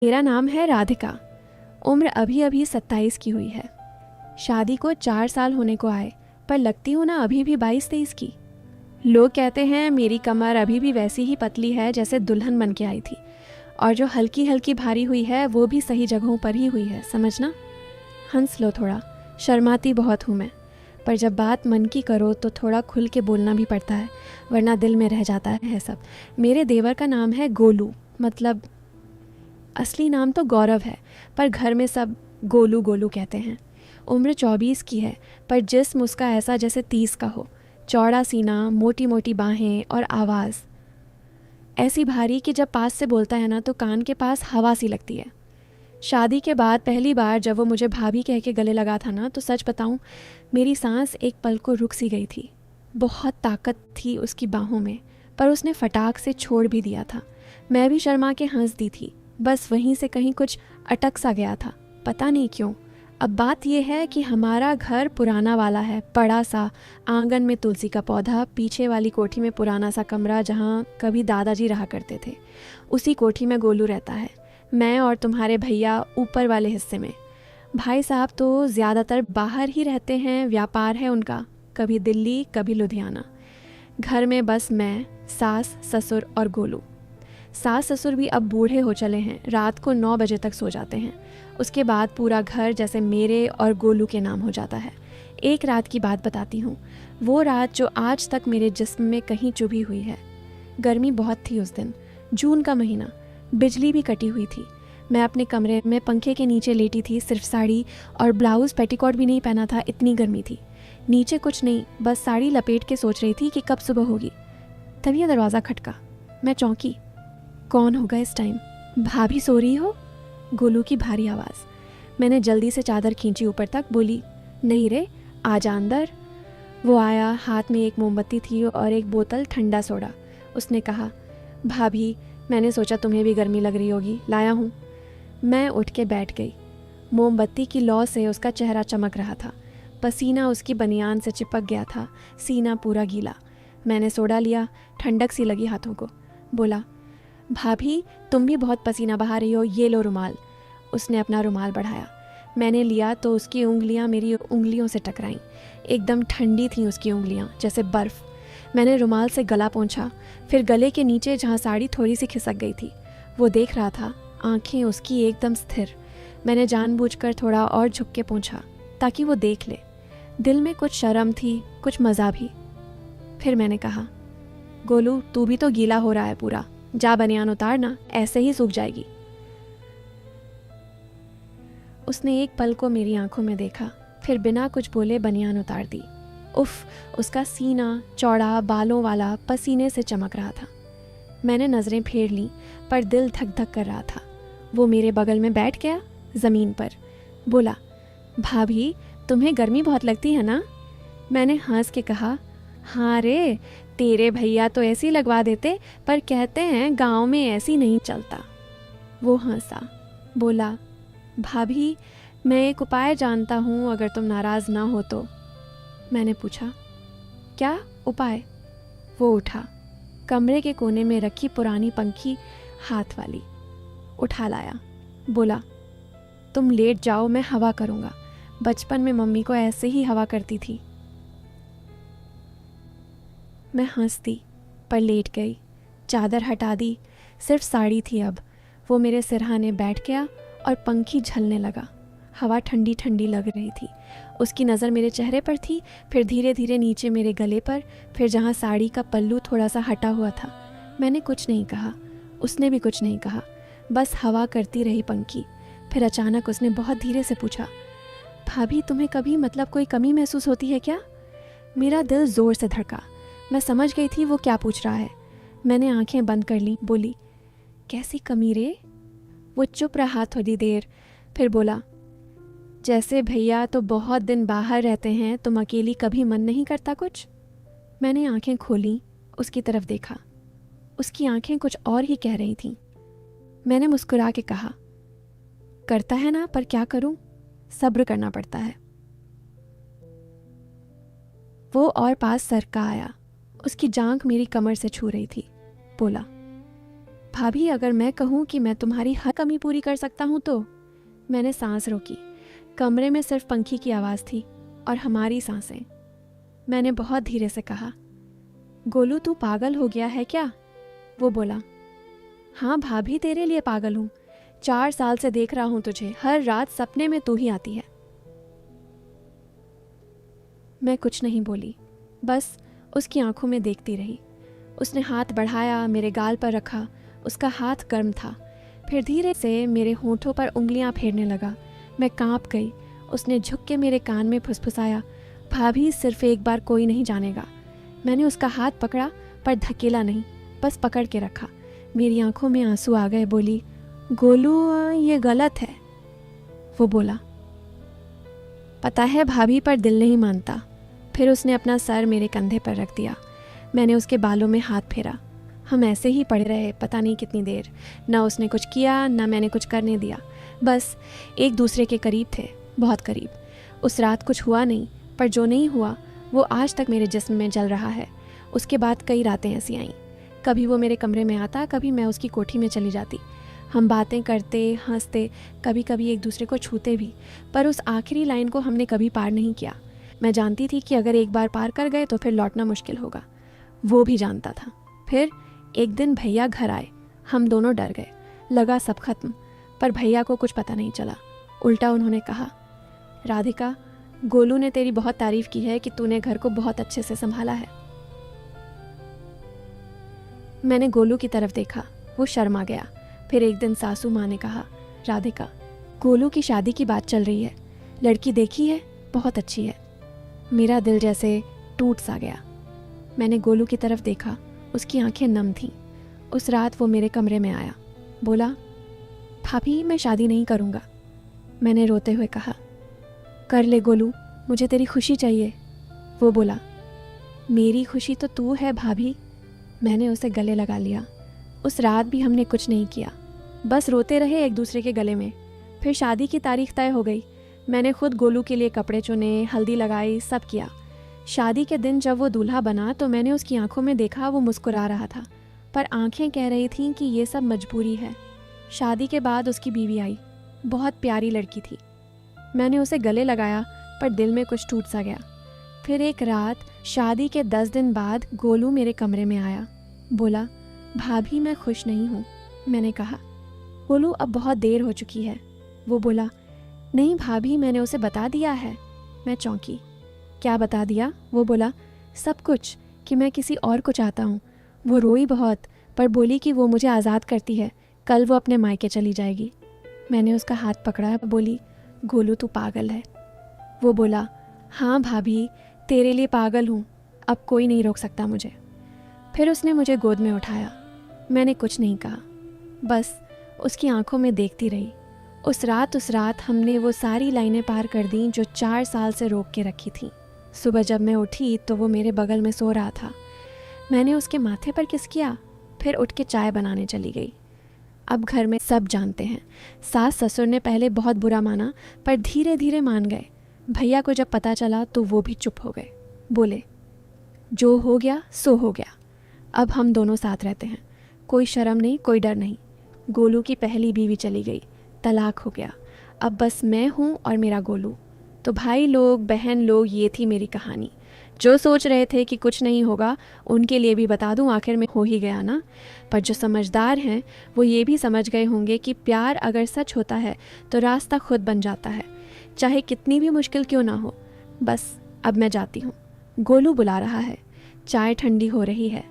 मेरा नाम है राधिका। उम्र अभी अभी 27 की हुई है। शादी को 4 साल होने को आए, पर लगती हूँ ना अभी भी 22-23 की। लोग कहते हैं मेरी कमर अभी भी वैसी ही पतली है जैसे दुल्हन बन के आई थी, और जो हल्की हल्की भारी हुई है वो भी सही जगहों पर ही हुई है, समझना। हंस लो थोड़ा, शर्माती बहुत हूँ मैं, पर जब बात मन की करो तो थोड़ा खुल के बोलना भी पड़ता है, वरना दिल में रह जाता है सब। मेरे देवर का नाम है गोलू, मतलब असली नाम तो गौरव है, पर घर में सब गोलू गोलू कहते हैं। उम्र 24 की है, पर जिस्म उसका ऐसा जैसे 30 का हो। चौड़ा सीना, मोटी मोटी बाहें और आवाज़ ऐसी भारी कि जब पास से बोलता है ना तो कान के पास हवा सी लगती है। शादी के बाद पहली बार जब वो मुझे भाभी कह के गले लगा था ना, तो सच बताऊं, मेरी सांस एक पल को रुक सी गई थी। बहुत ताकत थी उसकी बाहों में, पर उसने फटाक से छोड़ भी दिया था। मैं भी शर्मा के हंस दी थी, बस वहीं से कहीं कुछ अटक सा गया था, पता नहीं क्यों। अब बात यह है कि हमारा घर पुराना वाला है, बड़ा सा। आंगन में तुलसी का पौधा, पीछे वाली कोठी में पुराना सा कमरा जहाँ कभी दादाजी रहा करते थे। उसी कोठी में गोलू रहता है। मैं और तुम्हारे भैया ऊपर वाले हिस्से में। भाई साहब तो ज़्यादातर बाहर ही रहते हैं, व्यापार है उनका, कभी दिल्ली कभी लुधियाना। घर में बस मैं, सास ससुर और गोलू। सास ससुर भी अब बूढ़े हो चले हैं, रात को 9 बजे तक सो जाते हैं। उसके बाद पूरा घर जैसे मेरे और गोलू के नाम हो जाता है। एक रात की बात बताती हूँ, वो रात जो आज तक मेरे जिस्म में कहीं चुभी हुई है। गर्मी बहुत थी उस दिन, जून का महीना, बिजली भी कटी हुई थी। मैं अपने कमरे में पंखे के नीचे लेटी थी, सिर्फ साड़ी और ब्लाउज़ पेटीकोट भी नहीं पहना था, इतनी गर्मी थी। नीचे कुछ नहीं, बस साड़ी लपेट के सोच रही थी कि कब सुबह होगी। तभी दरवाज़ा खटका। मैं चौंकी। कौन होगा इस टाइम? भाभी सो रही हो? गोलू की भारी आवाज़। मैंने जल्दी से चादर खींची ऊपर तक, बोली, नहीं रे, आजा अंदर। वो आया, हाथ में एक मोमबत्ती थी और एक बोतल ठंडा सोडा। उसने कहा, भाभी, मैंने सोचा तुम्हें भी गर्मी लग रही होगी, लाया हूँ। मैं उठ के बैठ गई। मोमबत्ती की लौ से उसका चेहरा चमक रहा था, पसीना उसकी बनियान से चिपक गया था, सीना पूरा गीला। मैंने सोडा लिया, ठंडक सी लगी हाथों को। बोला, भाभी, तुम भी बहुत पसीना बहा रही हो, ये लो रुमाल। उसने अपना रुमाल बढ़ाया। मैंने लिया तो उसकी उंगलियां मेरी उंगलियों से टकराईं। एकदम ठंडी थीं उसकी उंगलियां, जैसे बर्फ़। मैंने रुमाल से गला पोंछा, फिर गले के नीचे जहाँ साड़ी थोड़ी सी खिसक गई थी। वो देख रहा था, आंखें उसकी एकदम स्थिर। मैंने जानबूझकर थोड़ा और झुक के पोंछा ताकि वो देख ले। दिल में कुछ शर्म थी, कुछ मज़ा भी। फिर मैंने कहा, गोलू, तू भी तो गीला हो रहा है पूरा, जा बनियान उतार ना, ऐसे ही सूख जाएगी। उसने एक पल को मेरी आंखों में देखा, फिर बिना कुछ बोले बनियान उतार दी। उफ, उसका सीना चौड़ा, बालों वाला, पसीने से चमक रहा था। मैंने नज़रें फेर लीं, पर दिल धक धक कर रहा था। वो मेरे बगल में बैठ गया, ज़मीन पर। बोला, भाभी, तुम्हें गर्मी बहुत लगती है ना? मैंने हंस के कहा, हाँ रे, तेरे भैया तो ऐसी लगवा देते, पर कहते हैं गांव में ऐसी नहीं चलता। वो हंसा, बोला, भाभी, मैं एक उपाय जानता हूँ, अगर तुम नाराज़ ना हो तो। मैंने पूछा, क्या उपाय? वो उठा, कमरे के कोने में रखी पुरानी पंखी हाथ वाली उठा लाया। बोला, तुम लेट जाओ, मैं हवा करूँगा। बचपन में मम्मी को ऐसे ही हवा करती थी। मैं हंस दी, पर लेट गई। चादर हटा दी, सिर्फ साड़ी थी अब। वो मेरे सिरहाने बैठ गया और पंखी झलने लगा। हवा ठंडी ठंडी लग रही थी। उसकी नज़र मेरे चेहरे पर थी, फिर धीरे धीरे नीचे मेरे गले पर, फिर जहाँ साड़ी का पल्लू थोड़ा सा हटा हुआ था। मैंने कुछ नहीं कहा, उसने भी कुछ नहीं कहा, बस हवा करती रही पंखी। फिर अचानक उसने बहुत धीरे से पूछा, भाभी, तुम्हें कभी मतलब कोई कमी महसूस होती है क्या? मेरा दिल ज़ोर से धड़का। मैं समझ गई थी वो क्या पूछ रहा है। मैंने आंखें बंद कर ली, बोली, कैसी कमी रे? वो चुप रहा थोड़ी देर, फिर बोला, जैसे भैया तो बहुत दिन बाहर रहते हैं, तुम अकेली कभी मन नहीं करता कुछ? मैंने आंखें खोली, उसकी तरफ देखा। उसकी आंखें कुछ और ही कह रही थीं। मैंने मुस्कुरा के कहा, करता है ना, पर क्या करूं, सब्र करना पड़ता है। वो और पास सरका आया, उसकी जांघ मेरी कमर से छू रही थी। बोला, भाभी अगर मैं कहूँ कि मैं तुम्हारी हर कमी पूरी कर सकता हूँ तो। मैंने सांस रोकी। कमरे में सिर्फ पंखी की आवाज़ थी और हमारी सांसें। मैंने बहुत धीरे से कहा, गोलू तू पागल हो गया है क्या? वो बोला, हाँ भाभी तेरे लिए पागल हूँ। 4 साल से देख रहा हूँ तुझे, हर रात सपने में तू ही आती है। मैं कुछ नहीं बोली, बस उसकी आंखों में देखती रही। उसने हाथ बढ़ाया, मेरे गाल पर रखा। उसका हाथ गर्म था। फिर धीरे से मेरे होंठों पर उंगलियां फेरने लगा। मैं कांप गई। उसने झुक के मेरे कान में फुसफुसाया, भाभी सिर्फ एक बार कोई नहीं जानेगा। मैंने उसका हाथ पकड़ा पर धकेला नहीं, बस पकड़ के रखा। मेरी आंखों में आंसू आ गए। बोली, गोलू ये गलत है। वो बोला, पता है भाभी पर दिल नहीं मानता। फिर उसने अपना सर मेरे कंधे पर रख दिया। मैंने उसके बालों में हाथ फेरा। हम ऐसे ही पड़े रहे पता नहीं कितनी देर। ना उसने कुछ किया ना मैंने कुछ करने दिया। बस एक दूसरे के करीब थे, बहुत करीब। उस रात कुछ हुआ नहीं, पर जो नहीं हुआ वो आज तक मेरे जिस्म में जल रहा है। उसके बाद कई रातें ऐसी आईं। कभी वो मेरे कमरे में आता, कभी मैं उसकी कोठी में चली जाती। हम बातें करते, हंसते, कभी कभी एक दूसरे को छूते भी। पर उस आखिरी लाइन को हमने कभी पार नहीं किया। मैं जानती थी कि अगर एक बार पार कर गए तो फिर लौटना मुश्किल होगा। वो भी जानता था। फिर एक दिन भैया घर आए। हम दोनों डर गए। लगा सब खत्म, पर भैया को कुछ पता नहीं चला। उल्टा उन्होंने कहा, राधिका, गोलू ने तेरी बहुत तारीफ की है कि तूने घर को बहुत अच्छे से संभाला है। मैंने गोलू की तरफ देखा। वो शर्मा गया। फिर एक दिन सासू माँ ने कहा, राधिका, गोलू की शादी की बात चल रही है। लड़की देखी है, बहुत अच्छी है। मेरा दिल जैसे टूट सा गया। मैंने गोलू की तरफ देखा। उसकी आंखें नम थीं। उस रात वो मेरे कमरे में आया। बोला, भाभी मैं शादी नहीं करूँगा। मैंने रोते हुए कहा, कर ले गोलू, मुझे तेरी खुशी चाहिए। वो बोला, मेरी खुशी तो तू है भाभी। मैंने उसे गले लगा लिया। उस रात भी हमने कुछ नहीं किया, बस रोते रहे एक दूसरे के गले में। फिर शादी की तारीख तय हो गई। मैंने खुद गोलू के लिए कपड़े चुने, हल्दी लगाई, सब किया। शादी के दिन जब वो दूल्हा बना तो मैंने उसकी आंखों में देखा, वो मुस्कुरा रहा था, पर आंखें कह रही थीं कि ये सब मजबूरी है। शादी के बाद उसकी बीवी आई। बहुत प्यारी लड़की थी। मैंने उसे गले लगाया, पर दिल में कुछ टूट सा गया। फिर एक रात शादी के 10 दिन बाद गोलू मेरे कमरे में आया। बोला, भाभी मैं खुश नहीं हूँ। मैंने कहा, गोलू अब बहुत देर हो चुकी है। वो बोला, नहीं भाभी, मैंने उसे बता दिया है। मैं चौंकी। क्या बता दिया? वो बोला, सब कुछ, कि मैं किसी और को चाहता हूँ। वो रोई बहुत, पर बोली कि वो मुझे आज़ाद करती है, कल वो अपने मायके चली जाएगी। मैंने उसका हाथ पकड़ा। बोली, गोलू तू पागल है। वो बोला, हाँ भाभी, तेरे लिए पागल हूँ, अब कोई नहीं रोक सकता मुझे। फिर उसने मुझे गोद में उठाया। मैंने कुछ नहीं कहा, बस उसकी आंखों में देखती रही। उस रात हमने वो सारी लाइनें पार कर दी जो 4 साल से रोक के रखी थी। सुबह जब मैं उठी तो वो मेरे बगल में सो रहा था। मैंने उसके माथे पर किस किया, फिर उठ के चाय बनाने चली गई। अब घर में सब जानते हैं। सास ससुर ने पहले बहुत बुरा माना, पर धीरे धीरे मान गए। भैया को जब पता चला तो वो भी चुप हो गए। बोले, जो हो गया सो हो गया। अब हम दोनों साथ रहते हैं। कोई शर्म नहीं, कोई डर नहीं। गोलू की पहली बीवी चली गई, तलाक हो गया। अब बस मैं हूँ और मेरा गोलू। तो भाई लोग, बहन लोग, ये थी मेरी कहानी। जो सोच रहे थे कि कुछ नहीं होगा, उनके लिए भी बता दूं, आखिर में हो ही गया ना। पर जो समझदार हैं वो ये भी समझ गए होंगे कि प्यार अगर सच होता है तो रास्ता खुद बन जाता है, चाहे कितनी भी मुश्किल क्यों ना हो। बस अब मैं जाती हूँ। गोलू बुला रहा है। चाय ठंडी हो रही है।